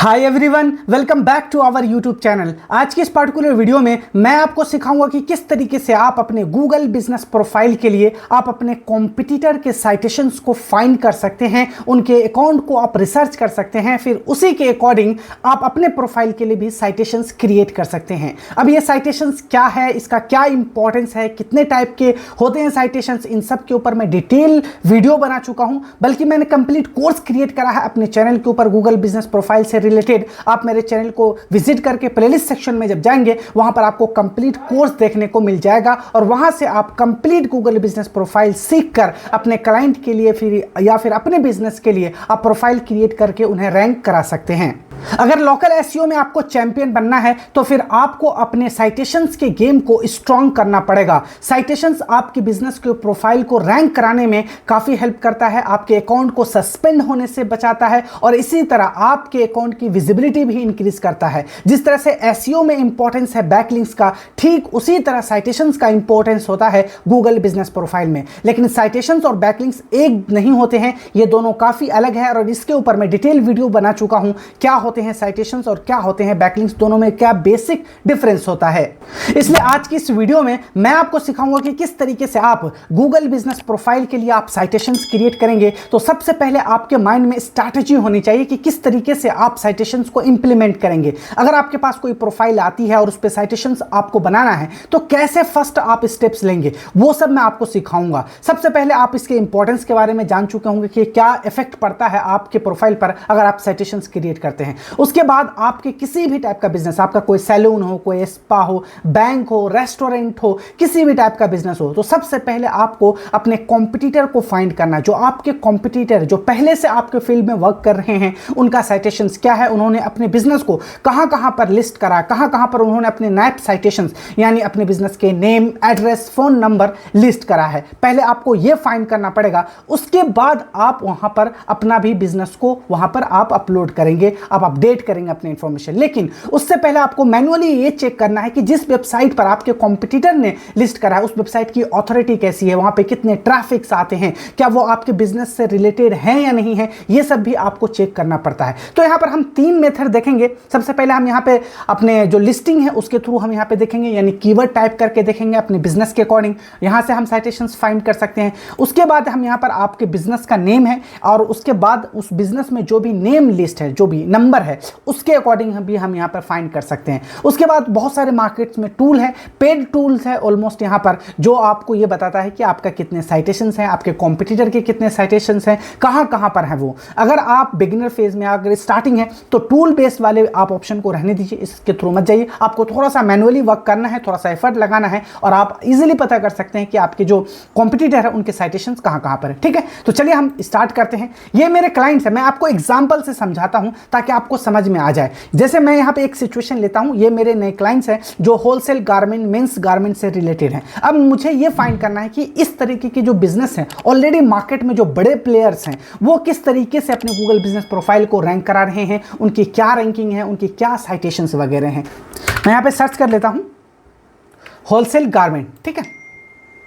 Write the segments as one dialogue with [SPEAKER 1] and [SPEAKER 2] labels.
[SPEAKER 1] Hi everyone, welcome back to our YouTube channel. आज की इस पर्टिकुलर वीडियो में मैं आपको सिखाऊंगा कि किस तरीके से आप अपने गूगल बिजनेस प्रोफाइल के लिए आप अपने कॉम्पिटिटर के साइटेशंस को फाइंड कर सकते हैं, उनके अकाउंट को आप रिसर्च कर सकते हैं, फिर उसी के अकॉर्डिंग आप अपने प्रोफाइल के लिए भी साइटेशंस क्रिएट कर सकते हैं। अब ये साइटेशंस क्या है, इसका क्या इंपॉर्टेंस है, कितने टाइप के होते हैं साइटेशंस, इन सब के ऊपर मैं डिटेल वीडियो बना चुका हूं। बल्कि मैंने कंप्लीट कोर्स क्रिएट करा है अपने चैनल के ऊपर गूगल बिजनेस प्रोफाइल से रिलेटेड। आप मेरे चैनल को विजिट करके प्लेलिस्ट सेक्शन में जब जाएंगे वहां पर आपको कंप्लीट कोर्स देखने को मिल जाएगा और वहां से आप कंप्लीट गूगल बिजनेस प्रोफाइल सीखकर अपने क्लाइंट के लिए फिर अपने बिजनेस के लिए आप प्रोफाइल क्रिएट करके उन्हें रैंक करा सकते हैं। अगर लोकल एसईओ में आपको चैंपियन बनना है तो फिर आपको अपने साइटेशंस के गेम को स्ट्रांग करना पड़ेगा। साइटेशंस आपके बिजनेस के प्रोफाइल को रैंक कराने में काफी हेल्प करता है, आपके अकाउंट को सस्पेंड होने से बचाता है और इसी तरह आपके अकाउंट की विजिबिलिटी भी इंक्रीज करता है। जिस तरह से एसईओ में इंपॉर्टेंस है बैकलिंक्स का, ठीक उसी तरह साइटेशंस का इंपॉर्टेंस होता है गूगल बिजनेस प्रोफाइल में। लेकिन साइटेशंस और बैकलिंक्स एक नहीं होते हैं, ये दोनों काफी अलग है और इसके ऊपर मैं डिटेल वीडियो बना चुका हूं। क्या होते हैं साइटेशंस और क्या होते हैं बैकलिंक्स, दोनों में क्या बेसिक डिफरेंस होता है। इसलिए आज की इस वीडियो में मैं आपको सिखाऊंगा कि किस तरीके से आप गूगल बिजनेस प्रोफाइल के लिए आप साइटेशंस क्रिएट करेंगे। तो सबसे पहले आपके माइंड में स्ट्रैटेजी होनी चाहिए कि किस तरीके से आप साइटेशंस को इंप्लीमेंट करेंगे। अगर आपके पास कोई प्रोफाइल आती है और उस पर साइटेशंस आपको बनाना है तो कैसे फर्स्ट आप स्टेप्स लेंगे, वो सब मैं आपको सिखाऊंगा। सबसे पहले आप इसके इंपॉर्टेंस के बारे में जान चुके होंगे कि क्या इफेक्ट पड़ता है आपके प्रोफाइल पर अगर आप साइटेशंस क्रिएट करते हैं। उसके बाद आपके किसी भी टाइप का बिजनेस, आपका कोई सैलून हो, कोई स्पा हो, बैंक हो, रेस्टोरेंट हो, किसी भी टाइप का बिजनेस हो, तो सबसे पहले आपको अपने कॉम्पिटिटर को फाइंड करना। जो आपके कॉम्पिटिटर जो पहले से आपके फील्ड में वर्क कर रहे हैं, उनका साइटेशंस क्या है, उन्होंने अपने बिजनेस को कहां कहां पर लिस्ट करा, कहां कहां पर उन्होंने अपने नैप साइटेशंस यानी अपने बिजनेस के name, address, phone number list करा है। पहले आपको यह फाइंड करना पड़ेगा। उसके बाद आप वहां पर अपना भी बिजनेस को वहां पर आप अपलोड करेंगे, आप अपडेट करेंगे अपने इंफॉर्मेशन। लेकिन उससे पहले आपको मैन्युअली ये चेक करना है कि जिस वेबसाइट पर आपके कॉम्पिटिटर ने लिस्ट करा है उस वेबसाइट की ऑथोरिटी कैसी है, वहां पे कितने ट्रैफिक्स आते हैं, क्या वो आपके बिजनेस से रिलेटेड है या नहीं है, ये सब भी आपको चेक करना पड़ता है। तो यहां पर हम तीन मेथड देखेंगे। सबसे पहले हम यहां पे अपने जो लिस्टिंग है उसके थ्रू हम यहां पे देखेंगे, यानी कीवर्ड टाइप करके देखेंगे अपने बिजनेस के अकॉर्डिंग, यहां से हम साइटेशंस फाइंड कर सकते हैं। उसके बाद हम यहां पर आपके बिजनेस का नेम है और उसके बाद उस बिजनेस में जो भी नेम लिस्ट है, जो भी नंबर है, उसके अकॉर्डिंग भी हम यहां पर फाइंड कर सकते हैं। उसके बाद बहुत सारे मार्केट्स में टूल है, पेड टूल्स है ऑलमोस्ट यहां पर, जो आपको यह बताता है कि आपका कितने साइटेशंस हैं, आपके कॉम्पिटिटर के कितने साइटेशंस हैं, कहां कहां पर है वो। अगर आप बिगिनर फेज में अगर स्टार्टिंग है तो टूल बेस्ड वाले आप ऑप्शन को रहने दीजिए, इसके थ्रू मत जाइए। आपको थोड़ा सा मैनुअली वर्क करना है, थोड़ा सा एफर्ट लगाना है और आप इजीली पता कर सकते हैं कि आपके जो कॉम्पिटिटर है उनके साइटेशंस कहां कहां पर है। ठीक है, तो चलिए हम स्टार्ट करते हैं। ये मेरे क्लाइंट्स हैं, मैं आपको एग्जांपल से समझाता हूं ताकि आपको समझ में आ जाए। जैसे मैं यहां पे एक सिचुएशन लेता हूं, ये मेरे नए क्लाइंट्स हैं जो होलसेल गारमेंट, मेंस गारमेंट से रिलेटेड हैं। अब मुझे ये फाइंड करना है कि इस तरीके के जो बिजनेस हैं, ऑलरेडी मार्केट में जो बड़े प्लेयर्स हैं, वो किस तरीके से अपने गूगल बिजनेस प्रोफाइल को रैंक करा रहे हैं, उनकी क्या रैंकिंग है, उनकी क्या साइटेशंस वगैरह हैं। मैं यहां पे सर्च कर लेता हूं होलसेल गारमेंट, ठीक है,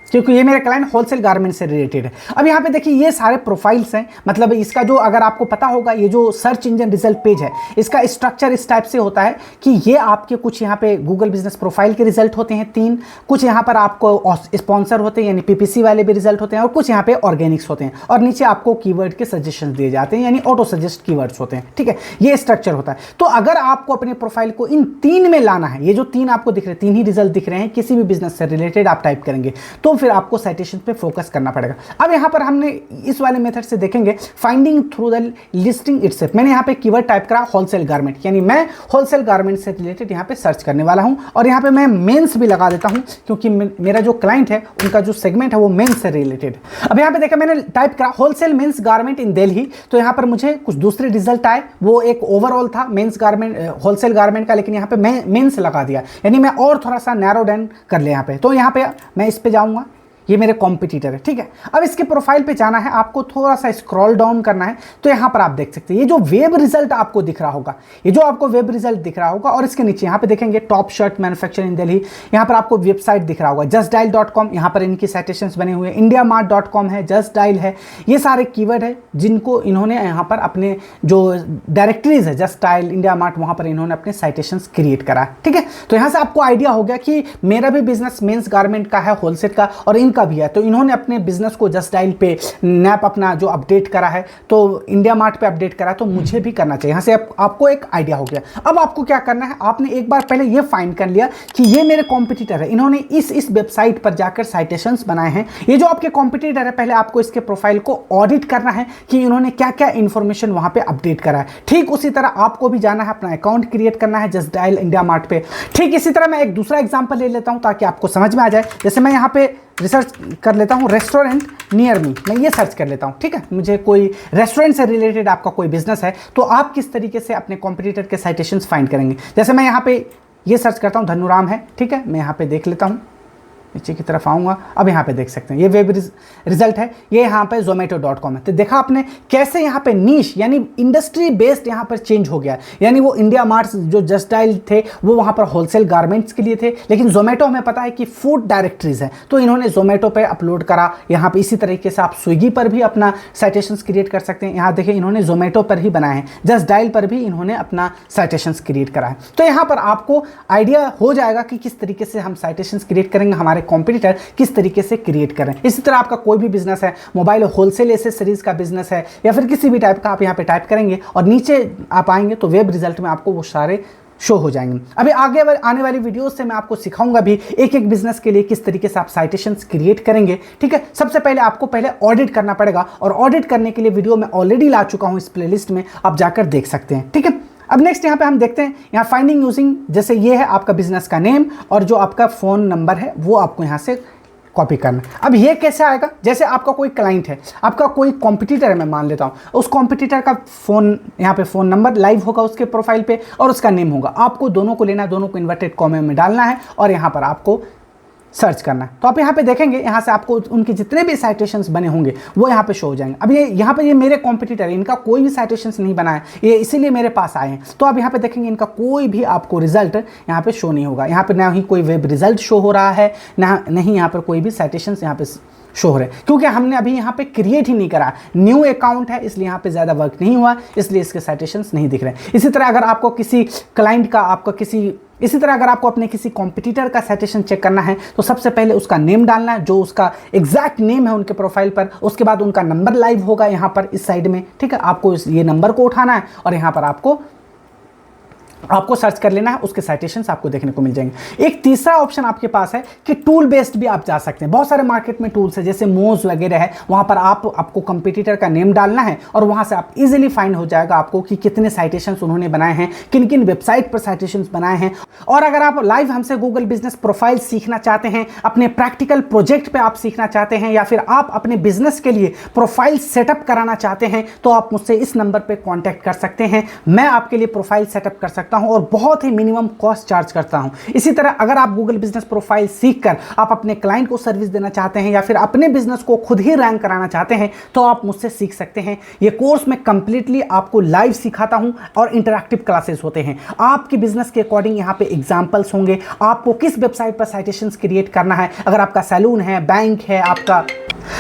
[SPEAKER 1] क्योंकि ये मेरे क्लाइंट होलसेल गारमेंट से रिलेटेड है। अब यहाँ पे देखिए ये सारे प्रोफाइल्स हैं, मतलब इसका जो, अगर आपको पता होगा, ये जो सर्च इंजन रिजल्ट पेज है, इसका स्ट्रक्चर इस टाइप से होता है कि ये आपके कुछ यहाँ पे गूगल बिजनेस प्रोफाइल के रिजल्ट होते हैं 3, कुछ यहाँ पर आपको स्पॉन्सर होते हैं यानी पीपीसी वाले भी रिजल्ट होते हैं, और कुछ यहाँ पे ऑर्गेनिक्स होते हैं, और नीचे आपको कीवर्ड के सजेशन दिए जाते हैं यानी ऑटो सजेस्ट कीवर्ड्स होते हैं। ठीक है, ये स्ट्रक्चर होता है। तो अगर आपको अपने प्रोफाइल को इन 3 में लाना है, ये जो 3 आपको दिख रहे हैं, 3 ही रिजल्ट दिख रहे हैं, किसी भी बिजनेस से रिलेटेड आप टाइप करेंगे तो फिर आपको साइटेशन पे फोकस करना पड़ेगा। अब यहां पर हमने इस वाले मेथड से देखेंगे finding through the listing itself. मैंने यहां पे कीवर्ड टाइप करा होलसेल गारमेंट, यानी मैं होलसेल गारमेंट से रिलेटेड यहां पे सर्च करने वाला हूं, और यहां पे मैं मेंस भी लगा देता हूं क्योंकि मेरा जो क्लाइंट है उनका जो सेगमेंट है वो मेंस से रिलेटेड। अब यहां पे देखा मैंने टाइप करा होलसेल मेंस गारमेंट इन दिल्ली, तो यहां पर मुझे कुछ दूसरे रिजल्ट आए, वो एक ओवरऑल था मेंस गारमेंट, होलसेल गारमेंट का, लेकिन यहां पे मैं मेंस लगा दिया, यानी मैं और थोड़ा सा नैरो डाउन कर ले यहां पे। तो यहां पे मैं इस पे जाऊंगा, ये मेरे कॉम्पिटिटर है, ठीक है। अब इसके प्रोफाइल पे जाना है, आपको थोड़ा सा स्क्रॉल डाउन करना है, तो यहाँ पर आप देख सकते हैं ये जो वेब रिजल्ट आपको दिख रहा होगा, ये जो आपको वेब रिजल्ट दिख रहा होगा, और इसके नीचे यहाँ पे देखेंगे टॉप शर्ट मैन्युफैक्चर इन दिल्ली, यहाँ पर आपको वेबसाइट दिख रहा होगा justdial.com, यहाँ पर इनकी साइटेशंस बने हुए हैं, indiamart.com है, justdial है, ये सारे कीवर्ड है जिनको इन्होंने यहाँ पर अपने जो डायरेक्टरीज है justdial, इंडियामार्ट, वहाँ पर इन्होंने अपने साइटेशंस क्रिएट करा है, ठीक है। तो यहाँ से आपको आइडिया हो गया कि मेरा भी बिजनेस मेंस गारमेंट का है, होलसेल का, और इनका भी है, तो इन्होंने अपने बिजनेस को justdial पे नैप अपना जो अपडेट करा है, तो इंडिया मार्ट पे अपडेट करा, तो मुझे भी करना चाहिए। यहाँ से आपको एक आइडिया हो गया। अब आपको क्या करना है, आपने एक बार पहले ये फाइंड कर लिया कि ये मेरे कॉम्पिटिटर है, इन्होंने इस वेबसाइट पर जाकर साइटेशंस बनाए हैं। ये जो आपके कॉम्पिटिटर है, पहले आपको इसके प्रोफाइल को ऑडिट करना है कि इन्होंने क्या क्या इंफॉर्मेशन वहां पे अपडेट करा है। ठीक उसी तरह आपको भी जाना है, अपना अकाउंट क्रिएट करना है justdial इंडिया मार्ट पे। ठीक इसी तरह मैं एक दूसरा एग्जांपल ले लेता हूं ताकि आपको समझ में आ जाए। जैसे मैं यहाँ पे रिसर्च कर लेता हूँ रेस्टोरेंट नियर मी, मैं ये सर्च कर लेता हूँ, ठीक है। मुझे कोई रेस्टोरेंट से रिलेटेड आपका कोई बिजनेस है, तो आप किस तरीके से अपने कॉम्पिटिटर के साइटेशंस फाइंड करेंगे। जैसे मैं यहाँ पे ये सर्च करता हूँ, धनुराम है, ठीक है, मैं यहाँ पे देख लेता हूँ, नीचे की तरफ आऊँगा। अब यहाँ पे देख सकते हैं ये वेब रिजल्ट है, ये यहाँ पे zomato.com है। तो देखा आपने कैसे यहाँ पे नीश यानी इंडस्ट्री बेस्ड यहाँ पर चेंज हो गया, यानी वो इंडिया मार्ट जो justdial थे वो वहाँ पर होलसेल गारमेंट्स के लिए थे, लेकिन जोमेटो हमें पता है कि फूड डायरेक्टरीज है, तो इन्होंने जोमेटो पे अपलोड करा। यहाँ पे इसी तरीके से आप स्विगी पर भी अपना साइटेशंस क्रिएट कर सकते हैं। यहाँ देखिए इन्होंने जोमेटो पर ही बनाए हैं, justdial पर भी इन्होंने अपना साइटेशंस क्रिएट करा है। तो यहाँ पर आपको आइडिया हो जाएगा कि किस तरीके से हम साइटेशंस क्रिएट करेंगे, हमारे कॉम्पिटिटर किस तरीके से क्रिएट कर रहे हैं। इसी तरह आपका कोई भी बिजनेस है, मोबाइल होलसेल एसेसरीज का बिजनेस है या फिर किसी भी टाइप का, आप यहाँ पे टाइप करेंगे और नीचे आप आएंगे तो वेब रिजल्ट में आपको वो सारे शो हो जाएंगे। अभी आगे आने वाली वीडियोस से मैं आपको सिखाऊंगा भी एक एक बिजनेस के लिए किस तरीके से आप साइटेशंस क्रिएट करेंगे, ठीक है। सबसे पहले आपको पहले ऑडिट करना पड़ेगा, और ऑडिट करने के लिए वीडियो मैं ऑलरेडी ला चुका हूं इस प्लेलिस्ट में, आप जाकर देख सकते हैं, ठीक है। अब नेक्स्ट यहाँ पे हम देखते हैं, यहाँ फाइंडिंग यूजिंग, जैसे ये है आपका बिजनेस का नेम और जो आपका फ़ोन नंबर है वो आपको यहाँ से कॉपी करना। अब ये कैसे आएगा, जैसे आपका कोई क्लाइंट है, आपका कोई कॉम्पिटिटर है, मैं मान लेता हूँ, उस कॉम्पिटिटर का फ़ोन, यहाँ पे फ़ोन नंबर लाइव होगा उसके प्रोफाइल पे और उसका नेम होगा। आपको दोनों को लेना है, दोनों को इन्वर्टेड कॉमा में डालना है और यहाँ पर आपको सर्च करना है। तो आप यहाँ पे देखेंगे, यहाँ से आपको उनके जितने भी साइटेशंस बने होंगे वो यहाँ पे शो हो जाएंगे। अब ये यहाँ पे ये मेरे कॉम्पिटिटर है, इनका कोई भी साइटेशंस नहीं बना है, ये इसीलिए मेरे पास आए हैं। तो आप यहाँ पे देखेंगे इनका कोई भी आपको रिजल्ट यहाँ पे शो नहीं होगा। यहाँ पे ना ही कोई वेब रिजल्ट शो हो रहा है, ना नहीं यहाँ पर कोई भी साइटेशंस यहाँ पे शो हो रहे, क्योंकि हमने अभी यहाँ पे क्रिएट ही नहीं करा, न्यू अकाउंट है, इसलिए यहाँ पे ज़्यादा वर्क नहीं हुआ, इसलिए इसके साइटेशंस नहीं दिख रहे। इसी तरह अगर आपको किसी क्लाइंट का, इसी तरह अगर आपको अपने किसी कॉम्पिटिटर का साइटेशन चेक करना है तो सबसे पहले उसका नेम डालना है, जो उसका एग्जैक्ट नेम है उनके प्रोफाइल पर। उसके बाद उनका नंबर लाइव होगा यहाँ पर इस साइड में, ठीक है। आपको ये नंबर को उठाना है और यहाँ पर आपको सर्च कर लेना है, उसके साइटेशंस आपको देखने को मिल जाएंगे। एक तीसरा ऑप्शन आपके पास है कि टूल बेस्ड भी आप जा सकते हैं। बहुत सारे मार्केट में टूल्स है, जैसे मोज वगैरह है, वहां पर आपको कंपटीटर का नेम डालना है और वहां से आप इजीली फाइंड हो जाएगा आपको कि कितने साइटेशंस उन्होंने बनाए हैं, किन किन वेबसाइट पर साइटेशंस बनाए हैं। और अगर आप लाइव हमसे गूगल बिजनेस प्रोफाइल सीखना चाहते हैं, अपने प्रैक्टिकल प्रोजेक्ट पे आप सीखना चाहते हैं, या फिर आप अपने बिजनेस के लिए प्रोफाइल सेटअप कराना चाहते हैं, तो आप मुझसे इस नंबर पे कांटेक्ट कर सकते हैं। मैं आपके लिए प्रोफाइल सेटअप कर सकता हूं और बहुत ही मिनिमम कॉस्ट चार्ज करता हूं। इसी तरह अगर आप गूगल बिजनेस प्रोफाइल सीखकर आप अपने क्लाइंट को सर्विस देना चाहते हैं या फिर अपने बिजनेस को खुद ही रैंक कराना चाहते हैं, तो आप मुझसे सीख सकते हैं। ये कोर्स मैं कंप्लीटली आपको लाइव सिखाता हूं और इंटरैक्टिव क्लासेस होते हैं। आपके बिजनेस के अकॉर्डिंग यहाँ पे एग्जांपल्स होंगे, आपको किस वेबसाइट पर साइटेशंस क्रिएट करना है, अगर आपका सैलून है, बैंक है,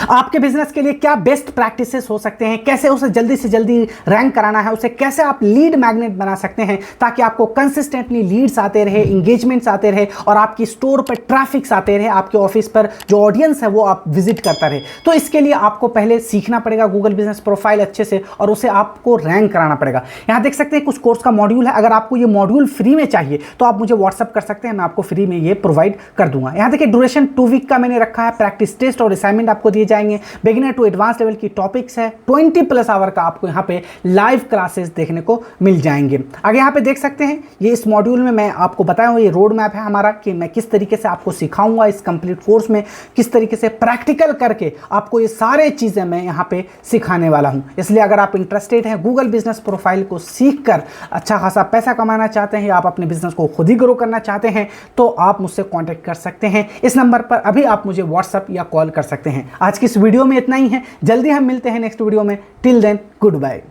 [SPEAKER 1] आपके बिजनेस के लिए क्या बेस्ट प्रैक्टिसेस हो सकते हैं, कैसे उसे जल्दी से जल्दी रैंक कराना है, उसे कैसे आप लीड मैग्नेट बना सकते हैं ताकि आपको कंसिस्टेंटली लीड्स आते रहे, इंगेजमेंट्स आते रहे और आपकी स्टोर पर ट्रैफिक्स आते रहे, आपके ऑफिस पर जो ऑडियंस है वो आप विजिट करता रहे। तो इसके लिए आपको पहले सीखना पड़ेगा गूगल बिजनेस प्रोफाइल अच्छे से और उसे आपको रैंक कराना पड़ेगा। यहाँ देख सकते हैं कुछ कोर्स का मॉड्यूल है, अगर आपको ये मॉड्यूल फ्री में चाहिए तो आप मुझे व्हाट्सअप कर सकते हैं, मैं आपको फ्री में ये प्रोवाइड कर दूंगा। यहाँ देखिए ड्यूरेशन 2 वीक का मैंने रखा है, प्रैक्टिस टेस्ट और असाइनमेंट आपको दिए जाएंगे, बिगिनर टू एडवांस लेवल की टॉपिक्स है, 20+ आवर का आपको यहाँ पे लाइव क्लासेस देखने को मिल जाएंगे। आगे यहाँ पे देख सकते सकते हैं। ये इस मॉड्यूल में मैं आपको बताया हूँ, ये रोड मैप है हमारा कि मैं किस तरीके से आपको सिखाऊंगा इस कंप्लीट कोर्स में, किस तरीके से प्रैक्टिकल करके आपको ये सारे चीज़ें मैं यहाँ पे सिखाने वाला हूँ। इसलिए अगर आप इंटरेस्टेड हैं गूगल बिजनेस प्रोफाइल को सीखकर अच्छा खासा पैसा कमाना चाहते हैं या आप अपने बिजनेस को खुद ही ग्रो करना चाहते हैं तो आप मुझसे कांटेक्ट कर सकते हैं। इस नंबर पर अभी आप मुझे व्हाट्सएप या कॉल कर सकते हैं। आज की इस वीडियो में इतना ही है, जल्दी हम मिलते हैं नेक्स्ट वीडियो में। Till then good bye.